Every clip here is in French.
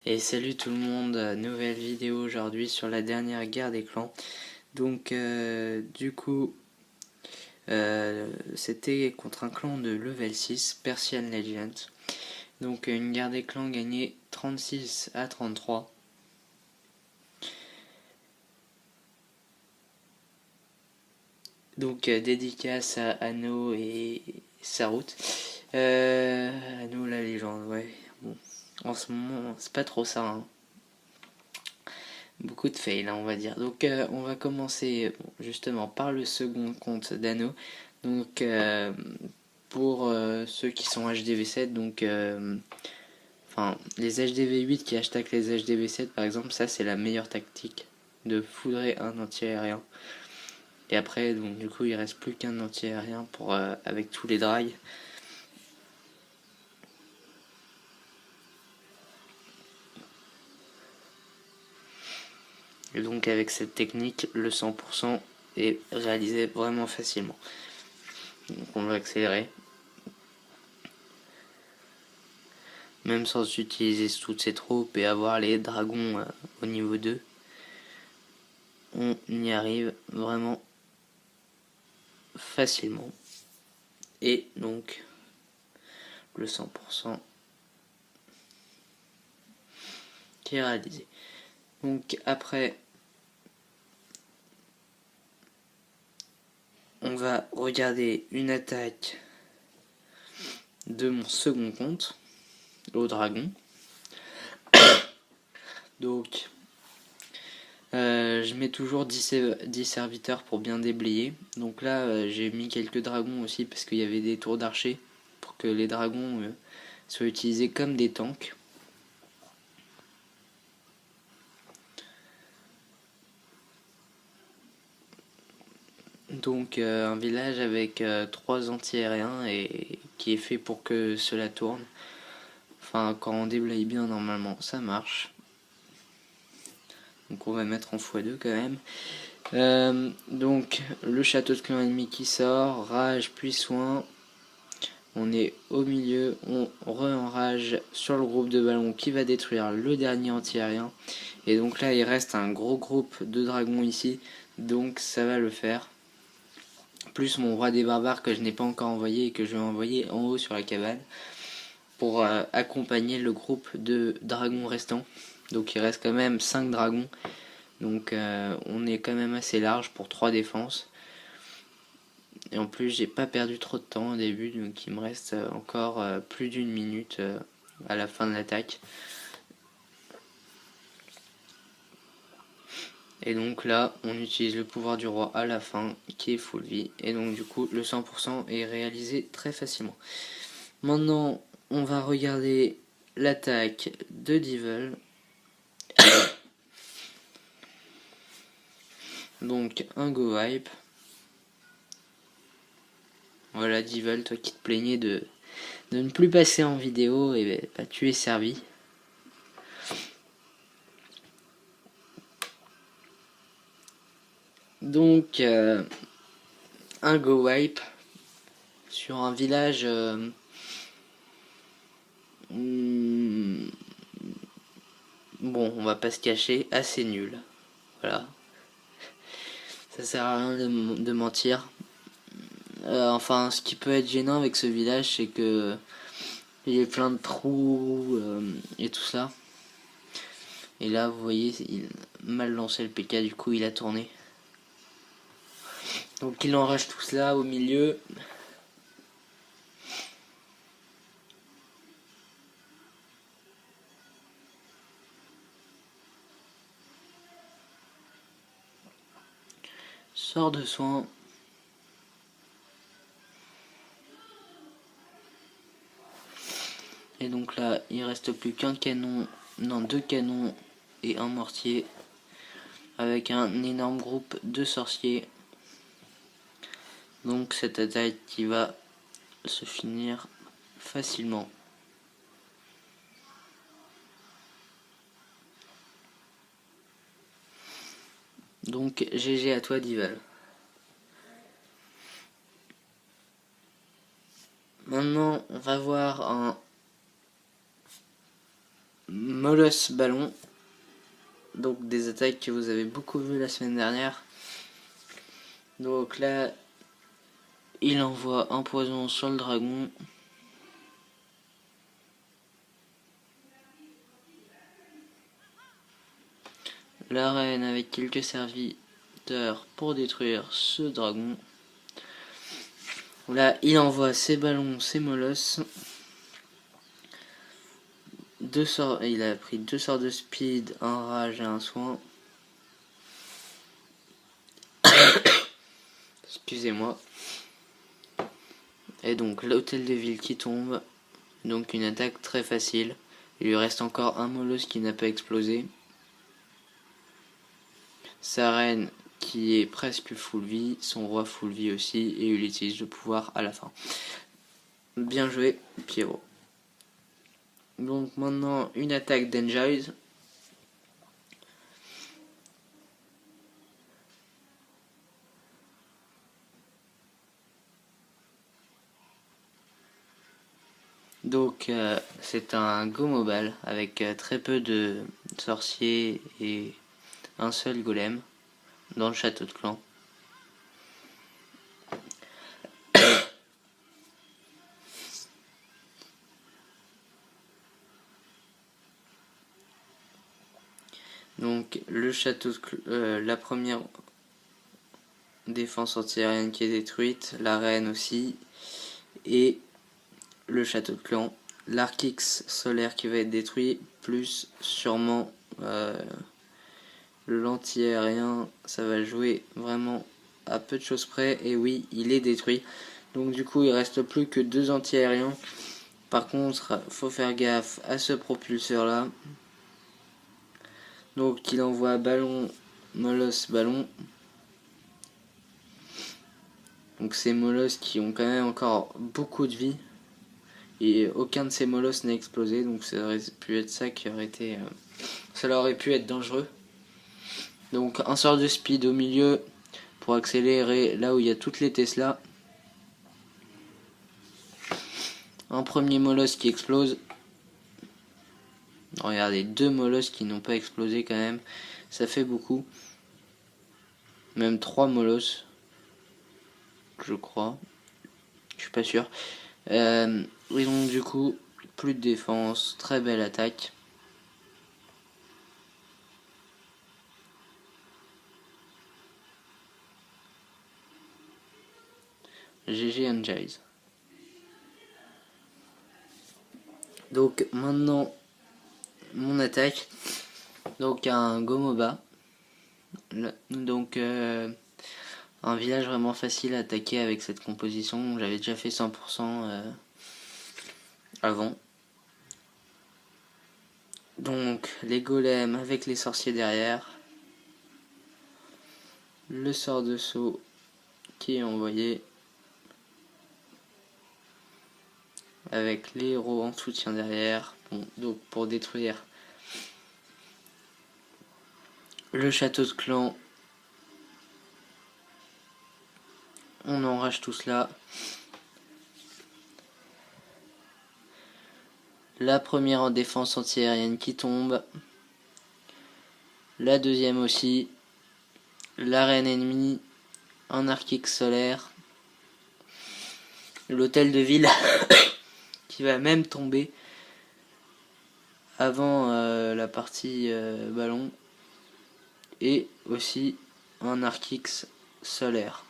Et salut tout le monde, nouvelle vidéo aujourd'hui sur la dernière guerre des clans. Donc c'était contre un clan de level 6, Persian Legend. Donc une guerre des clans gagnée 36-33. Donc dédicace à Anno et Sarut. Anno la légende, ouais. Bon, en ce moment c'est pas trop ça, hein. Beaucoup de fails, hein, on va dire. Donc on va commencer justement par le second compte d'Anno. Donc pour ceux qui sont HDV7, donc enfin les HDV8 qui hashtag les HDV7 par exemple, ça c'est la meilleure tactique de foudrer un anti-aérien. Et après donc du coup il reste plus qu'un anti-aérien pour avec tous les drags. Et donc avec cette technique, le 100% est réalisé vraiment facilement. Donc on va accélérer. Même sans utiliser toutes ses troupes et avoir les dragons au niveau 2, on y arrive vraiment facilement. Et donc le 100% qui est réalisé. Donc après, on va regarder une attaque de mon second compte, au dragon. Donc je mets toujours 10 serviteurs pour bien déblayer. Donc là j'ai mis quelques dragons aussi parce qu'il y avait des tours d'archers pour que les dragons soient utilisés comme des tanks. Donc un village avec 3 anti-aériens et qui est fait pour que cela tourne. Enfin quand on déblaye bien normalement ça marche. Donc on va mettre en x2 quand même. Donc le château de clan ennemi qui sort, rage puis soin. On est au milieu, on re-enrage sur le groupe de ballons qui va détruire le dernier anti-aérien. Et donc là il reste un gros groupe de dragons ici, donc ça va le faire. Plus mon roi des barbares que je n'ai pas encore envoyé et que je vais envoyer en haut sur la cabane pour accompagner le groupe de dragons restants. Donc il reste quand même 5 dragons, donc on est quand même assez large pour 3 défenses. Et en plus j'ai pas perdu trop de temps au début, donc il me reste encore plus d'une minute à la fin de l'attaque. Et donc là on utilise le pouvoir du roi à la fin qui est full vie, et donc du coup le 100% est réalisé très facilement. Maintenant on va regarder l'attaque de Devil. Donc un go wipe. Voilà Devil, toi qui te plaignais de ne plus passer en vidéo, et bah, tu es servi. Donc un go wipe sur un village bon, on va pas se cacher, assez nul. Voilà. Ça sert à rien de mentir. Enfin, ce qui peut être gênant avec ce village, c'est que il y a plein de trous et tout ça. Et là, vous voyez, il a mal lancé le PK, du coup, il a tourné. Donc, il enrage tout cela au milieu. Sort de soin. Et donc là, il reste plus qu'un canon, non, 2 canons et un mortier, avec un énorme groupe de sorciers. Donc cette attaque qui va se finir facilement. Donc GG à toi Dival. Maintenant on va voir un Molosse Ballon. Donc des attaques que vous avez beaucoup vues la semaine dernière. Donc là, il envoie un poison sur le dragon. La reine avec quelques serviteurs pour détruire ce dragon. Là, il envoie ses ballons, ses molosses. Il a pris 2 sorts de speed, un rage et un soin. Excusez-moi. Et donc l'hôtel de ville qui tombe. Donc une attaque très facile. Il lui reste encore un molosse qui n'a pas explosé. Sa reine qui est presque full vie, son roi full vie aussi, et il utilise le pouvoir à la fin. Bien joué, Pierrot. Donc maintenant une attaque d'Enjoys. Donc c'est un go mobile avec très peu de sorciers et un seul golem dans le château de clan. Donc le château de la première défense anti-aérienne qui est détruite, la reine aussi, et le château de clan, l'Archix solaire qui va être détruit, plus sûrement l'anti-aérien, ça va jouer vraiment à peu de choses près, et oui, il est détruit. Donc du coup, il reste plus que 2 anti-aériens. Par contre, faut faire gaffe à ce propulseur là. Donc il envoie ballon, molosse, ballon. Donc ces molosses qui ont quand même encore beaucoup de vie. Et aucun de ces molosses n'a explosé. Donc ça aurait pu être ça qui aurait été... ça aurait pu être dangereux. Donc un sort de speed au milieu pour accélérer là où il y a toutes les Tesla. Un premier molosse qui explose. Regardez, 2 molosses qui n'ont pas explosé quand même. Ça fait beaucoup. Même 3 molosses. Je crois. Je suis pas sûr. Et donc du coup, plus de défense. Très belle attaque. GG Enjoys. Donc maintenant, mon attaque. Donc un Gomoba. Donc un village vraiment facile à attaquer avec cette composition. J'avais déjà fait 100% avant. Donc les golems avec les sorciers derrière. Le sort de saut qui est envoyé. Avec les héros en soutien derrière. Bon, donc pour détruire le château de clan. On enrage tout cela. La première en défense anti-aérienne qui tombe. La deuxième aussi. La reine ennemie. Un Archix solaire. L'hôtel de ville qui va même tomber avant la partie ballon. Et aussi un Archix solaire.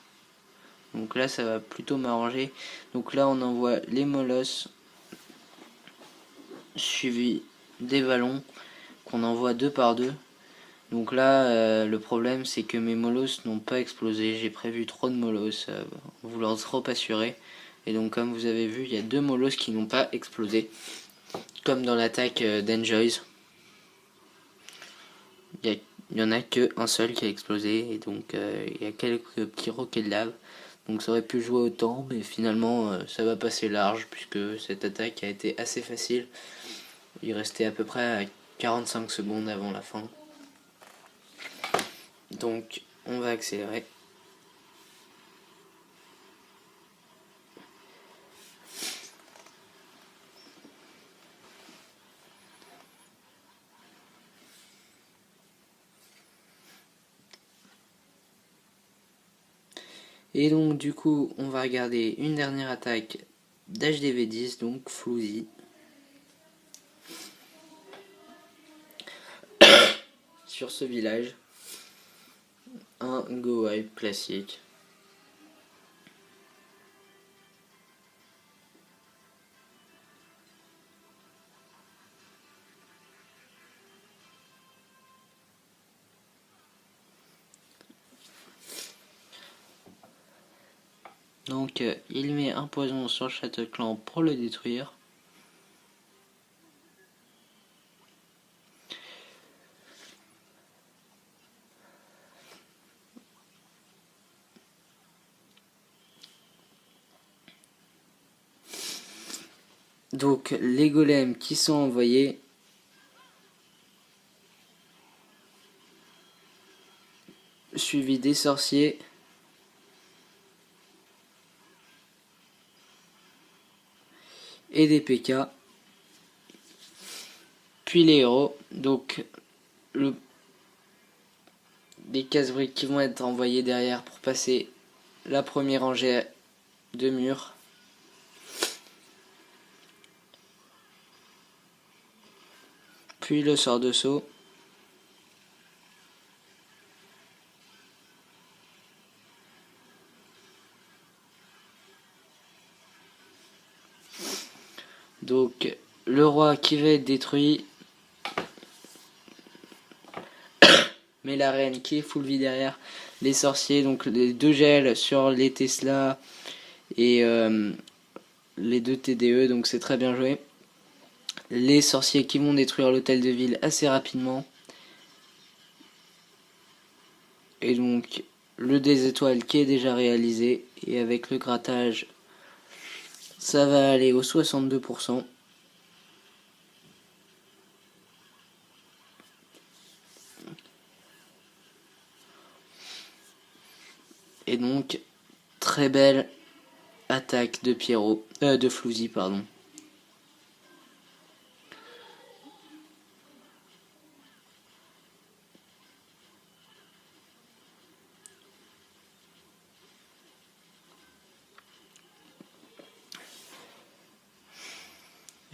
Donc là ça va plutôt m'arranger. Donc là on envoie les molosses suivi des ballons qu'on envoie 2 par 2. Donc là le problème c'est que mes molosses n'ont pas explosé. J'ai prévu trop de molosses en voulant trop assurer. Et donc comme vous avez vu, il y a 2 molosses qui n'ont pas explosé. Comme dans l'attaque d'Enjoys. Il y en a qu'un seul qui a explosé. Et donc il y a quelques petits roquets de lave. Donc ça aurait pu jouer autant, mais finalement ça va passer large puisque cette attaque a été assez facile. Il restait à peu près à 45 secondes avant la fin. Donc on va accélérer. Et donc du coup on va regarder une dernière attaque d'HDV10, donc Flouzi. Sur ce village, un go wipe classique. Donc il met un poison sur le château de clan pour le détruire. Donc les golems qui sont envoyés, suivi des sorciers. Et des PK. Puis les héros. Donc des casse-briques qui vont être envoyés derrière pour passer la première rangée de murs. Puis le sort de saut. Donc le roi qui va être détruit. Mais la reine qui est full vie derrière. Les sorciers, donc les 2 gels sur les Tesla et les 2 TDE, donc c'est très bien joué. Les sorciers qui vont détruire l'hôtel de ville assez rapidement. Et donc le des étoiles qui est déjà réalisé. Et avec le grattage, ça va aller au 62%. Et donc, très belle attaque de Pierrot, de Flouzi, pardon.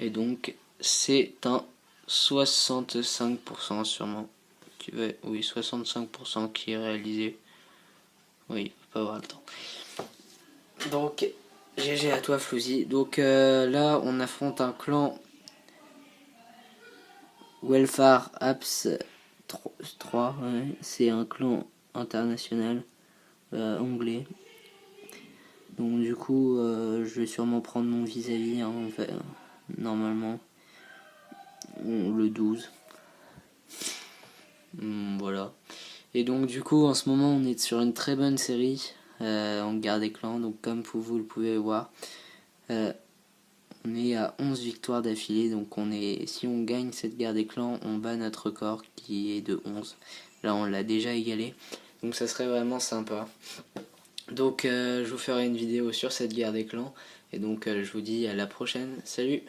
Et donc, c'est un 65% sûrement. Oui, 65% qui est réalisé. Oui, pas avoir le temps. Donc, GG à toi Flouzi. Donc là, on affronte un clan Welfare Apps 3. Ouais. C'est un clan international anglais. Donc du coup, je vais sûrement prendre mon vis-à-vis, hein, en fait, normalement. Le 12. Voilà. Et donc du coup, en ce moment, on est sur une très bonne série en guerre des clans. Donc comme vous le pouvez voir, on est à 11 victoires d'affilée. Donc si on gagne cette guerre des clans, on bat notre record qui est de 11. Là, on l'a déjà égalé. Donc ça serait vraiment sympa. Donc je vous ferai une vidéo sur cette guerre des clans. Et donc je vous dis à la prochaine. Salut!